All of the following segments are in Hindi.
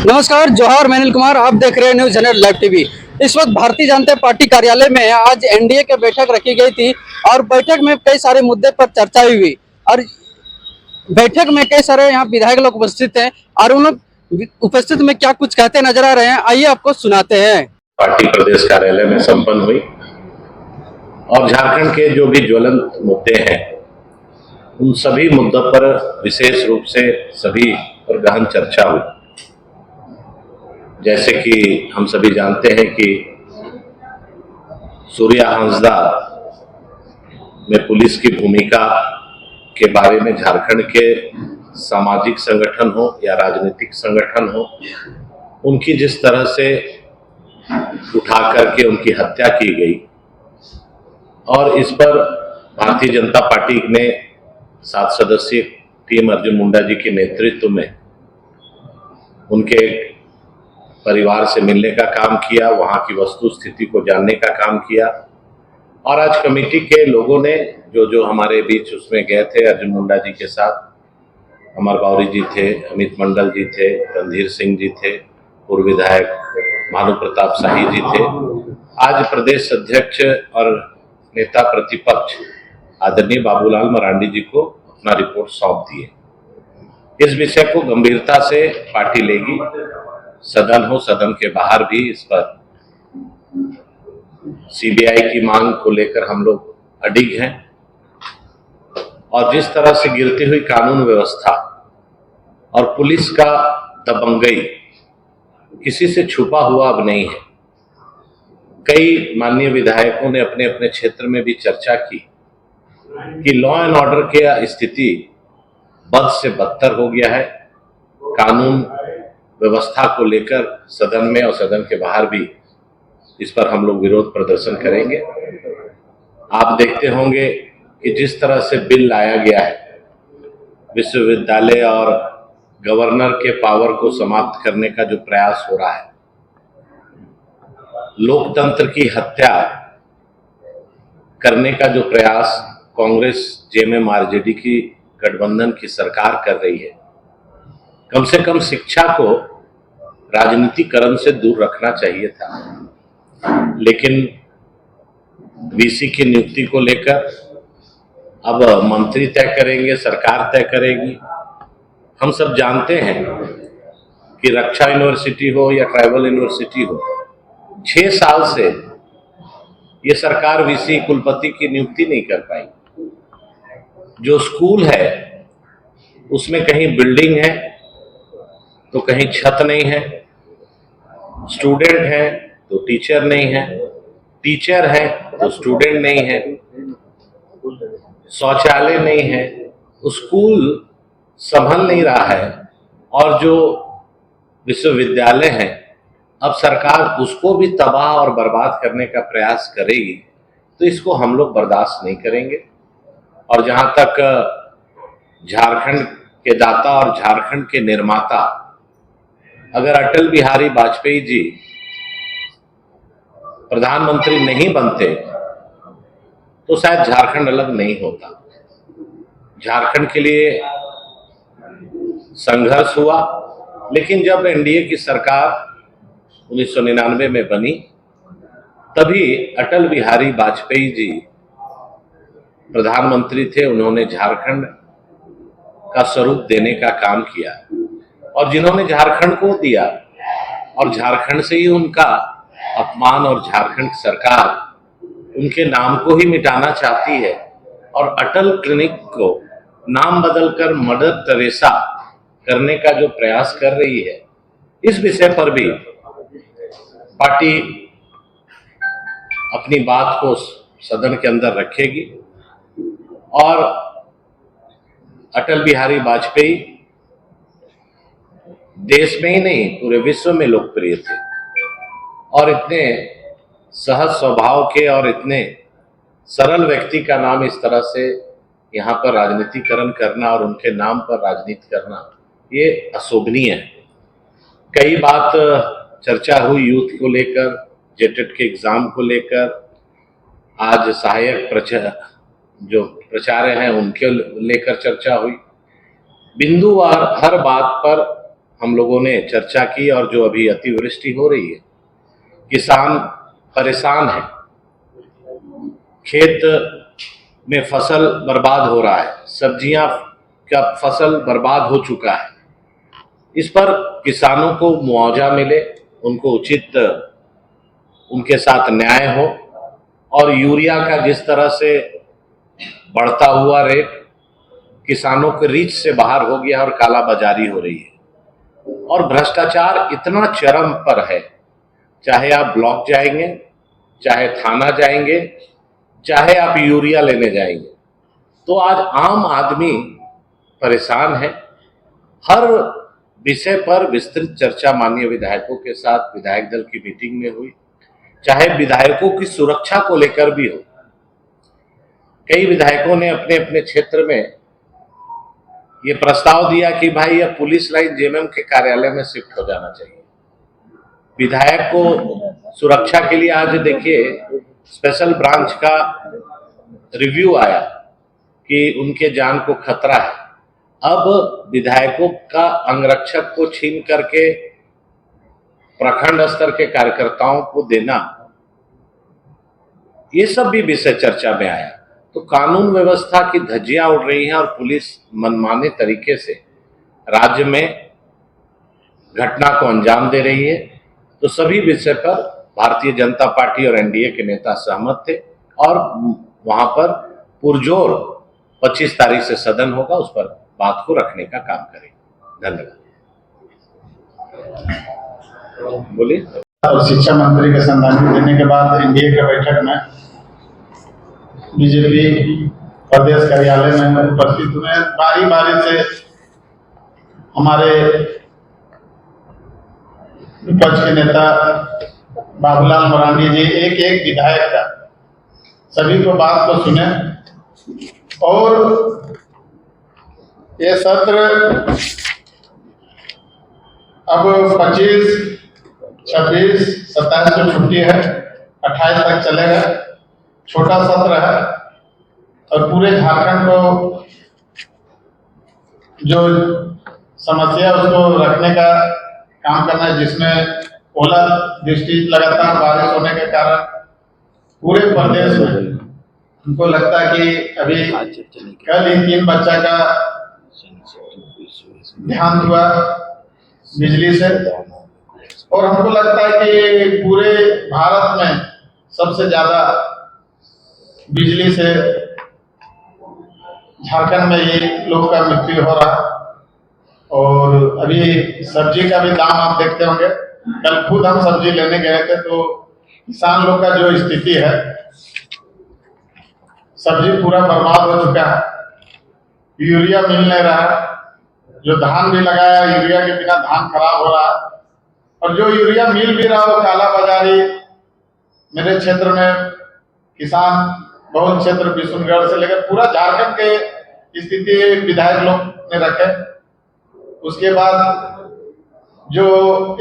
नमस्कार, जोहार। मैं अनिल कुमार, आप देख रहे हैं न्यूज जनरल लाइव टीवी। इस वक्त भारतीय जनता पार्टी कार्यालय में आज एनडीए की बैठक रखी गई थी और बैठक में कई सारे मुद्दे पर चर्चा हुई और बैठक में कई सारे यहाँ विधायक लोग उपस्थित हैं और उन लोग उपस्थित में क्या कुछ कहते नजर आ रहे हैं, आइए आपको सुनाते हैं। पार्टी प्रदेश कार्यालय में संपन्न हुई और झारखंड के जो भी ज्वलंत मुद्दे हैं उन सभी मुद्दों पर विशेष रूप से सभी पर गहन चर्चा हुई। जैसे कि हम सभी जानते हैं कि सूर्या हंसदा में पुलिस की भूमिका के बारे में झारखंड के सामाजिक संगठन हो या राजनीतिक संगठन हो, उनकी जिस तरह से उठा करके उनकी हत्या की गई और इस पर भारतीय जनता पार्टी ने 7 सदस्यीय टीम अर्जुन मुंडा जी के नेतृत्व में उनके परिवार से मिलने का काम किया, वहां की वस्तु स्थिति को जानने का काम किया। और आज कमेटी के लोगों ने जो हमारे बीच उसमें गए थे, अर्जुन मुंडा जी के साथ अमर बावरी जी थे, अमित मंडल जी थे, रणधीर सिंह जी थे, पूर्व विधायक भानु प्रताप शाही जी थे। आज प्रदेश अध्यक्ष और नेता प्रतिपक्ष आदरणीय बाबूलाल मरांडी जी को अपना रिपोर्ट सौंप दिए। इस विषय को गंभीरता से पार्टी लेगी। सदन हो, सदन के बाहर भी इस पर सीबीआई की मांग को लेकर हम लोग अडिग हैं और जिस तरह से गिरती हुई कानून व्यवस्था और पुलिस का दबंगई किसी से छुपा हुआ अब नहीं है। कई माननीय विधायकों ने अपने अपने क्षेत्र में भी चर्चा की कि लॉ एंड ऑर्डर की स्थिति बद से बदतर हो गया है। कानून व्यवस्था को लेकर सदन में और सदन के बाहर भी इस पर हम लोग विरोध प्रदर्शन करेंगे। आप देखते होंगे कि जिस तरह से बिल लाया गया है, विश्वविद्यालय और गवर्नर के पावर को समाप्त करने का जो प्रयास हो रहा है, लोकतंत्र की हत्या करने का जो प्रयास कांग्रेस जेएमएम आरजेडी की गठबंधन की सरकार कर रही है, कम से कम शिक्षा को राजनीतिकरण से दूर रखना चाहिए था। लेकिन वीसी की नियुक्ति को लेकर अब मंत्री तय करेंगे, सरकार तय करेगी। हम सब जानते हैं कि रक्षा यूनिवर्सिटी हो या ट्राइबल यूनिवर्सिटी हो, 6 साल से ये सरकार वीसी कुलपति की नियुक्ति नहीं कर पाई। जो स्कूल है उसमें कहीं बिल्डिंग है तो कहीं छत नहीं है, स्टूडेंट है तो टीचर नहीं है, टीचर है तो स्टूडेंट नहीं है, शौचालय नहीं है, स्कूल संभल नहीं रहा है और जो विश्वविद्यालय है अब सरकार उसको भी तबाह और बर्बाद करने का प्रयास करेगी, तो इसको हम लोग बर्दाश्त नहीं करेंगे। और जहां तक झारखंड के दाता और झारखंड के निर्माता, अगर अटल बिहारी वाजपेयी जी प्रधानमंत्री नहीं बनते तो शायद झारखंड अलग नहीं होता। झारखंड के लिए संघर्ष हुआ, लेकिन जब एनडीए की सरकार 1999 में बनी तभी अटल बिहारी वाजपेयी जी प्रधानमंत्री थे। उन्होंने झारखंड का स्वरूप देने का काम किया और जिन्होंने झारखंड को दिया और झारखंड से ही उनका अपमान और झारखंड की सरकार उनके नाम को ही मिटाना चाहती है और अटल क्लिनिक को नाम बदलकर मदर टेरेसा करने का जो प्रयास कर रही है, इस विषय पर भी पार्टी अपनी बात को सदन के अंदर रखेगी। और अटल बिहारी वाजपेयी देश में ही नहीं पूरे विश्व में लोकप्रिय थे और इतने सहज स्वभाव के और इतने सरल व्यक्ति का नाम इस तरह से यहाँ पर राजनीतिकरण करना और उनके नाम पर राजनीति करना, ये अशोभनीय है। कई बात चर्चा हुई यूथ को लेकर, जेटेट के एग्जाम को लेकर, आज सहायक जो प्राचार्य हैं उनके लेकर चर्चा हुई। बिंदुवार हर बात पर हम लोगों ने चर्चा की और जो अभी अतिवृष्टि हो रही है, किसान परेशान है, खेत में फसल बर्बाद हो रहा है, सब्जियां का फसल बर्बाद हो चुका है। इस पर किसानों को मुआवजा मिले, उनको उचित उनके साथ न्याय हो, और यूरिया का जिस तरह से बढ़ता हुआ रेट किसानों के रीच से बाहर हो गया और काला बाजारी हो रही है, और भ्रष्टाचार इतना चरम पर है, चाहे आप ब्लॉक जाएंगे, चाहे थाना जाएंगे, चाहे आप यूरिया लेने जाएंगे, तो आज आम आदमी परेशान है। हर विषय पर विस्तृत चर्चा माननीय विधायकों के साथ विधायक दल की मीटिंग में हुई, चाहे विधायकों की सुरक्षा को लेकर भी हो। कई विधायकों ने अपने अपने क्षेत्र में ये प्रस्ताव दिया कि भाई यह पुलिस लाइन जेएमएम के कार्यालय में शिफ्ट हो जाना चाहिए। विधायक को सुरक्षा के लिए आज देखिए स्पेशल ब्रांच का रिव्यू आया कि उनके जान को खतरा है। अब विधायकों का अंगरक्षक को छीन करके प्रखंड स्तर के कार्यकर्ताओं को देना, ये सब भी विषय चर्चा में आया। तो कानून व्यवस्था की धज्जियां उड़ रही हैं और पुलिस मनमाने तरीके से राज्य में घटना को अंजाम दे रही है। तो सभी विषय पर भारतीय जनता पार्टी और एनडीए के नेता सहमत थे और वहां पर पुरजोर 25 तारीख से सदन होगा, उस पर बात को रखने का काम करेंगे। धन्यवाद। बोलिए। और शिक्षा मंत्री के संबोधन देने के बाद एनडीए की बैठक में बीजेपी प्रदेश कार्यालय में उपस्थित हुए। बारी बारी से हमारे विपक्ष के नेता बाबूलाल मरांडी जी एक एक विधायक का सभी को बात को सुने और ये सत्र अब 25, 26, 27 को छुट्टी है, 28 तक चलेगा। छोटा सत्र है और पूरे झारखंड को जो समस्या उसको रखने का काम करना है, जिसमें ओला दृष्टि लगातार बारिश होने के कारण पूरे प्रदेश में हमको लगता है कि अभी कल ही 3 बच्चा का देहांत हुआ बिजली से, और हमको लगता है कि पूरे भारत में सबसे ज्यादा बिजली से झारखंड में ये लोग का मृत्यु हो रहा। और अभी सब्जी का भी दाम आप देखते होंगे, कल खुद हम सब्जी लेने गए थे तो किसान लोग का जो स्थिति है, सब्जी पूरा बर्बाद हो चुका है, यूरिया मिल नहीं रहा, जो धान भी लगाया यूरिया के बिना धान खराब हो रहा है, और जो यूरिया मिल भी रहा वो काला बाजारी। मेरे क्षेत्र में किसान बहुल क्षेत्र बिशुनगढ़ से लेकर पूरा झारखंड के स्थिति विधायक लोग ने रखे। उसके बाद जो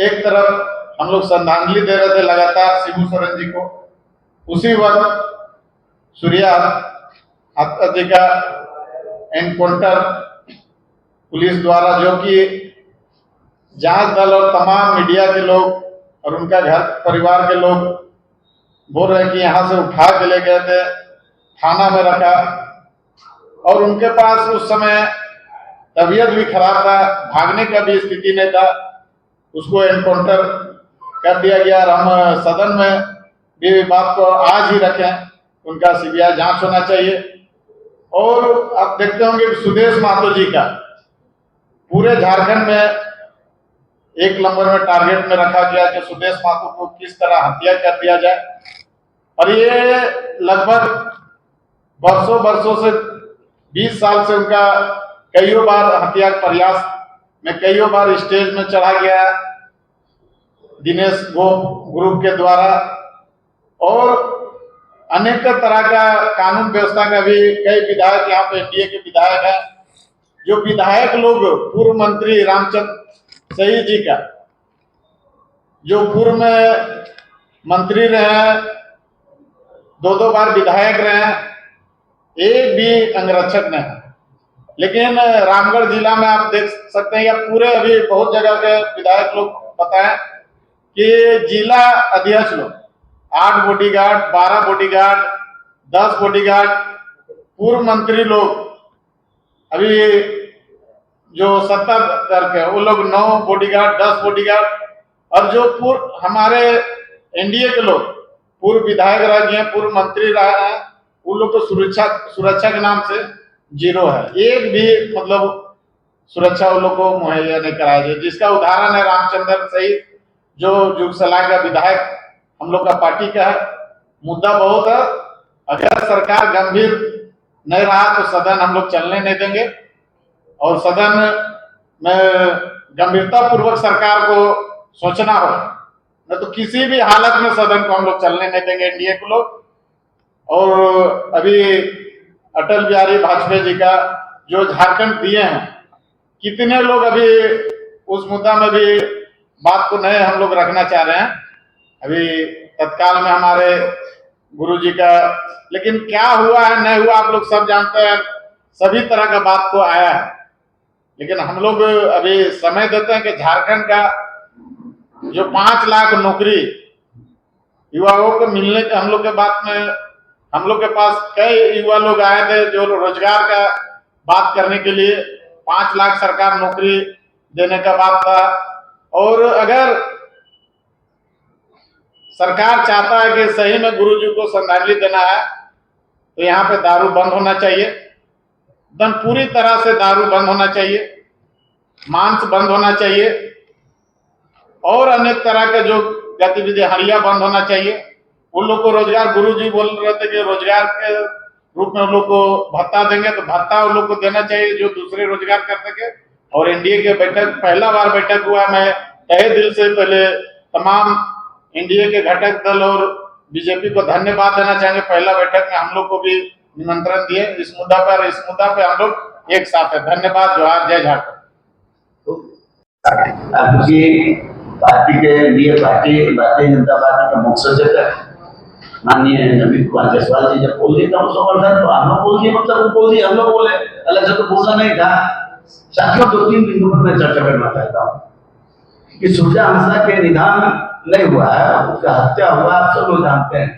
एक तरफ हम लोग श्रद्धांजलि दे रहे थे लगातार शिबू सोरेन जी को, उसी वक्त सूर्या हत्या जी का एनकाउंटर पुलिस द्वारा, जो कि जांच दल और तमाम मीडिया के लोग और उनका घर परिवार के लोग बोल रहे हैं कि यहाँ से उठा के ले गए थे, थाना में रखा, और उनके पास उस समय तबीयत भी खराब था, भागने का भी स्थिति नहीं था, उसको एनकाउंटर कर दिया गया। और हम सदन में भी बात को आज ही रखें, उनका सीबीआई जांच होना चाहिए। और आप देखते होंगे सुदेश महतो जी का पूरे झारखंड में 1 नंबर में टारगेट में रखा गया कि सुदेश महतो को किस तरह हत्या कर दिया जाए, और ये लगभग वर्षों से 20 साल से उनका कईयों बार हत्या प्रयास में कईयों बार स्टेज में चढ़ा गया दिनेश गोप ग्रुप के द्वारा, और अनेक तरह का कानून व्यवस्था का भी कई विधायक यहाँ पे एनडीए के विधायक हैं, जो विधायक लोग पूर्व मंत्री रामचंद्र सही जी का, जो पूर्व में मंत्री रहे, 2 बार विधायक रहे, एक भी अंगरक्षक नहीं। लेकिन रामगढ़ जिला में आप देख सकते हैं या पूरे अभी बहुत जगह के विधायक लोग पता है कि जिला अध्यक्ष लोग 8 बॉडीगार्ड, 12 बॉडीगार्ड, 10 बॉडीगार्ड, पूर्व मंत्री लोग अभी जो सत्ता दर के वो लोग 9 बॉडीगार्ड, 10 बॉडीगार्ड, और जो पूर्व हमारे एनडीए के लोग पूर्व विधायक रह गए, पूर्व मंत्री रहे हैं, उन लोग को सुरक्षा के नाम से 0 है। एक भी मतलब सुरक्षा उन लोग को मुहैया नहीं कराया जाए, जिसका उदाहरण है रामचंद्र सहित जो जुगसला का विधायक हम लोग का पार्टी का है। मुद्दा बहुत है, अगर सरकार गंभीर नहीं रहा तो सदन हम लोग चलने नहीं देंगे, और सदन में गंभीरता पूर्वक सरकार को सोचना हो, नहीं तो किसी भी हालत में सदन को हम लोग चलने नहीं देंगे एनडीए को लोग। और अभी अटल बिहारी वाजपेयी जी का जो झारखंड दिए हैं, कितने लोग अभी उस मुद्दा में भी बात को नहीं हम लोग रखना चाह रहे हैं। अभी तत्काल में हमारे गुरुजी का, लेकिन क्या हुआ है नहीं हुआ आप लोग सब जानते हैं, सभी तरह का बात को आया है, लेकिन हम लोग अभी समय देते हैं कि झारखंड का जो 5 लाख नौकरी युवाओं को मिलने के हम लोग के बात में, हम लोग के पास कई युवा लोग आए थे जो रोजगार का बात करने के लिए 5 लाख सरकार नौकरी देने का बात था। और अगर सरकार चाहता है कि सही में गुरुजी को श्रद्धांजलि देना है तो यहाँ पे दारू बंद होना चाहिए, एकदम पूरी तरह से दारू बंद होना चाहिए, मांस बंद होना चाहिए, और अनेक तरह के जो गतिविधि हड़िया बंद होना चाहिए। उन लोग को रोजगार, गुरुजी बोल रहे थे कि रोजगार के रूप में उन लोग को भत्ता देंगे, तो भत्ता उन लोग को देना चाहिए जो दूसरे रोजगार कर सके। और एनडीए के बैठक, पहला बार बैठक हुआ, मैं तहे दिल से पहले तमाम एनडीए के घटक दल और बीजेपी को धन्यवाद देना चाहेंगे। पहला बैठक में हम लोग को भी निमंत्रण दिए इस मुद्दा पे हम लोग एक साथ है। धन्यवाद, जोहार, जय झारखंड। आपकी पार्टी के लिए भारतीय जनता पार्टी का मुख्य सचेतक माननीय नवीन कुमार जायसवाल जी जब बोल दिए तो समर्थन तो हम लोग बोल दिए, मतलब वो बोल दिए, हम लोग बोले, अलग से तो बोलना नहीं था। साथियों, 2-3 बिंदु पर मैं चर्चा करना चाहता हूँ कि सूर्या हंसदा के निधन नहीं हुआ है, उसका हत्या हुआ, आप सब लोग जानते हैं।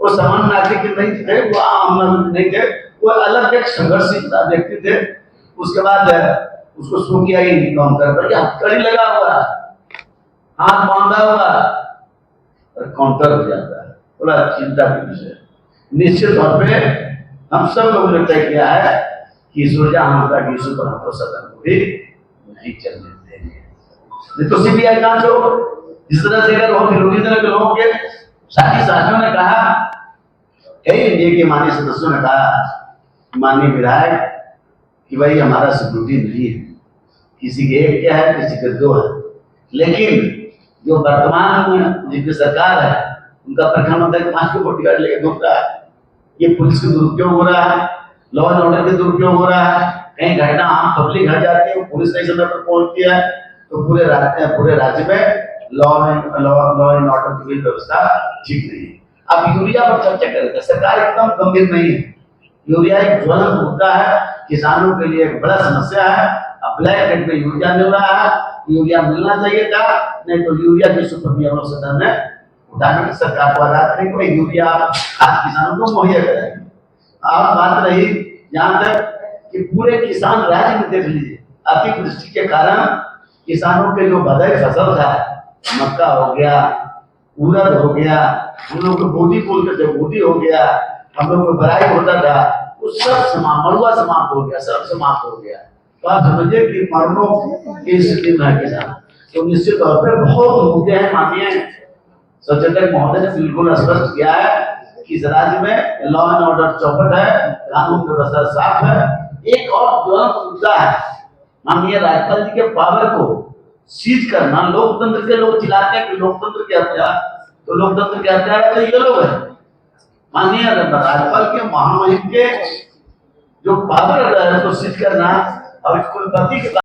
वो सामान्य नागरिक नहीं थे, वो आम नागरिक नहीं थे, वो अलग एक संघर्षशील व्यक्ति थे। उसके बाद उसको शुरू किया ही काउंटर पर, हथकड़ी लगा हुआ, हाथ बांधा हुआ, काउंटर हो जाता है, बड़ा चिंता की विषय। निश्चित तौर पे हम सब लोगों ने तय किया है कि सूर्या हंसदा की इशू पर हमको सदन को भी नहीं चलने देंगे, नहीं तो सीबीआई जांच हो। जिस तरह से अगर वो विरोधी दल के लोगों के साथियों ने कहा, एनडीए के माननीय सदस्यों ने कहा, माननीय विधायक, कि भाई हमारा सिक्योरिटी नहीं है, किसी के 1 क्या है, किसी के 2 है, लेकिन जो वर्तमान में जिनकी सरकार है उनका प्रखंड मंत्री 5 को बॉडीगार्ड लेके घूम रहा है। ये पुलिस का दुरुपयोग हो रहा है, लॉ एंड ऑर्डर का दुरुपयोग हो रहा है। कहीं घटना आम पब्लिक घर जाती है, पुलिस नहीं समय पर पहुंचती है, तो पूरे राज्य में लॉ एंड ऑर्डर की व्यवस्था ठीक नहीं है। अब यूरिया पर चर्चा करें, सरकार एकदम गंभीर नहीं है। यूरिया एक ज्वलंत मुद्दा है, किसानों के लिए एक बड़ा समस्या है। अब ब्लैक रेट में यूरिया मिल रहा है, यूरिया मिलना चाहिए था, नहीं तो यूरिया की सुप्रति हम लोग सदन में उठाने की सरकार को आजाद करेंगे, कोई यूरिया आज किसानों को मुहैया कराएंगे। अब बात रही यहाँ तक कि पूरे किसान राज्य में देख लीजिए, अतिवृष्टि के कारण किसानों के जो बधाई फसल था, मक्का हो गया, उड़द हो गया, हम लोग को बोदी बोलते थे, बोदी हो गया, हम लोग को बराई होता था, वो सब मरुआ समाप्त हो गया, सब समाप्त हो गया। तो आप समझिए कि मरणों की स्थिति में है किसान। तो निश्चित तौर पर बहुत मुद्दे हैं। माननीय सचेतक महोदय ने बिल्कुल स्पष्ट किया है कि इस राज्य में लॉ एंड ऑर्डर चौपट है, कानून व्यवस्था साफ है। एक और ज्वलंत मुद्दा है, माननीय राज्यपाल जी के पावर को सीज करना। लोकतंत्र के लोग चिल्लाते हैं कि लोकतंत्र की हत्या, तो लोकतंत्र की हत्या तो ये लोग है। माननीय राज्यपाल के महामहिम के जो पावर है उसको सीज करना, और कुलपति के